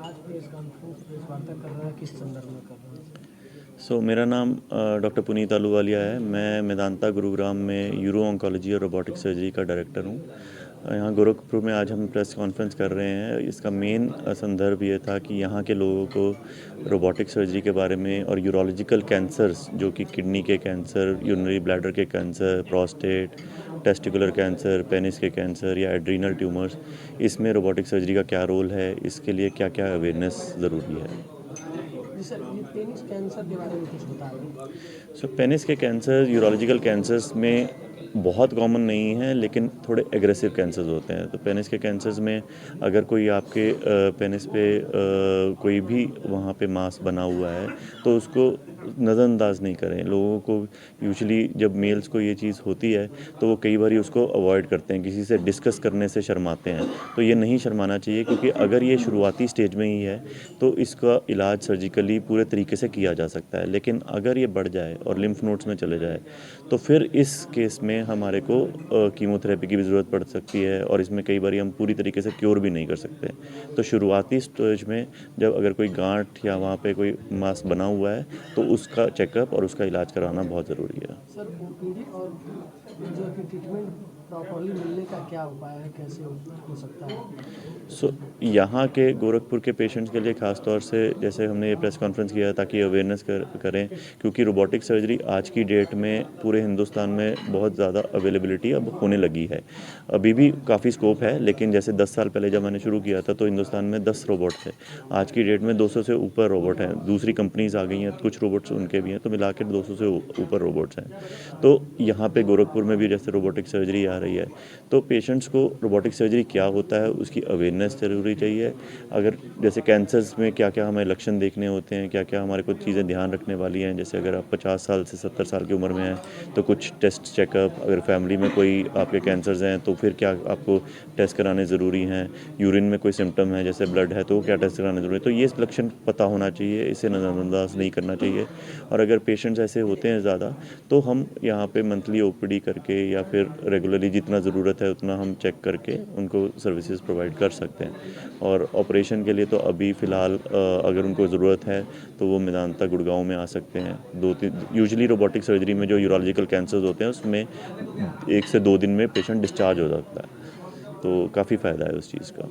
आज प्रेस वार्ता कर रहा है, किस संदर्भ में कर रहा है? मेरा नाम डॉक्टर पुनीत आलूवालिया है। मैं मेदांता गुरुग्राम में यूरो ऑन्कोलॉजी और रोबोटिक सर्जरी का डायरेक्टर हूँ। यहाँ गोरखपुर में आज हम प्रेस कॉन्फ्रेंस कर रहे हैं। इसका मेन संदर्भ ये था कि यहाँ के लोगों को रोबोटिक सर्जरी के बारे में और यूरोलॉजिकल कैंसर्स, जो कि किडनी के कैंसर, यूरिनरी ब्लैडर के cancer, prostate, testicular cancer, penis के कैंसर या एड्रीनल ट्यूमर्स, इसमें रोबोटिक सर्जरी का क्या रोल है, इसके लिए क्या क्या अवेयरनेस ज़रूरी है। सर, ये पेनिस कैंसर के बारे में कुछ बताएं। पेनिस के कैंसर यूरोलॉजिकल कैंसर्स में बहुत कॉमन नहीं है, लेकिन थोड़े एग्रेसिव कैंसर्स होते हैं। तो पेनिस के कैंसर्स में अगर कोई आपके पेनिस पे कोई भी वहाँ पे मांस बना हुआ है तो उसको नज़रअंदाज नहीं करें। लोगों को यूजुअली जब मेल्स को ये चीज़ होती है तो वो कई बार उसको अवॉइड करते हैं, किसी से डिस्कस करने से शर्माते हैं। तो ये नहीं शर्माना चाहिए, क्योंकि अगर ये शुरुआती स्टेज में ही है तो इसका इलाज सर्जिकली पूरे तरीके से किया जा सकता है। लेकिन अगर ये बढ़ जाए और लिम्फ नोड्स में चले जाए तो फिर इस केस में हमारे को कीमोथेरेपी की भी ज़रूरत पड़ सकती है, और इसमें कई बार हम पूरी तरीके से क्योर भी नहीं कर सकते। तो शुरुआती स्टेज में जब अगर कोई गांठ या वहाँ पे कोई मांस बना हुआ है तो उसका चेकअप और उसका इलाज कराना बहुत ज़रूरी है। सर, ओपीडी और जो कि ट्रीटमेंट प्रॉपर्ली मिलने का क्या उपाय है, कैसे हो सकता है? यहाँ के गोरखपुर के पेशेंट्स के लिए ख़ास तौर से जैसे हमने ये प्रेस कॉन्फ्रेंस किया है ताकि अवेयरनेस करें, क्योंकि रोबोटिक सर्जरी आज की डेट में पूरे हिंदुस्तान में बहुत ज़्यादा अवेलेबिलिटी अब होने लगी है। अभी भी काफ़ी स्कोप है, लेकिन जैसे 10 साल पहले जब मैंने शुरू किया था तो हिंदुस्तान में 10 रोबोट थे। आज की डेट में 200 से ऊपर रोबोट हैं। दूसरी कंपनीज आ गई हैं, कुछ रोबोट्स उनके भी हैं, तो मिला के 200 से ऊपर रोबोट्स हैं। तो यहाँ पे गोरखपुर में भी जैसे रोबोटिक सर्जरी आ रही है, तो पेशेंट्स को रोबोटिक सर्जरी क्या होता है उसकी अवेयरनेस ज़रूरी चाहिए। अगर जैसे कैंसर्स में क्या क्या हमें लक्षण देखने होते हैं, क्या क्या हमारे को चीज़ें ध्यान रखने वाली हैं, जैसे अगर आप 50 साल से 70 साल की उम्र में हैं तो कुछ टेस्ट चेकअप, अगर फैमिली में कोई आपके कैंसर्स हैं तो फिर क्या आपको टेस्ट कराने ज़रूरी हैं, यूरिन में कोई सिम्टम है जैसे ब्लड है तो क्या टेस्ट कराने ज़रूरी है। तो ये लक्षण पता होना चाहिए, इसे नज़रअंदाज नहीं करना चाहिए। और अगर पेशेंट्स ऐसे होते हैं ज़्यादा तो हम यहाँ पे मंथली ओपीडी करके या फिर रेगुलरली जितना ज़रूरत है उतना हम चेक करके उनको सर्विसेज प्रोवाइड कर सकते हैं। और ऑपरेशन के लिए तो अभी फ़िलहाल अगर उनको ज़रूरत है तो वो मेदांता गुड़गांव में आ सकते हैं। 2-3 यूजुअली रोबोटिक सर्जरी में जो यूरोलॉजिकल कैंसर्स होते हैं उसमें 1 से 2 दिन में पेशेंट डिस्चार्ज हो सकता है, तो काफ़ी फ़ायदा है उस चीज़ का।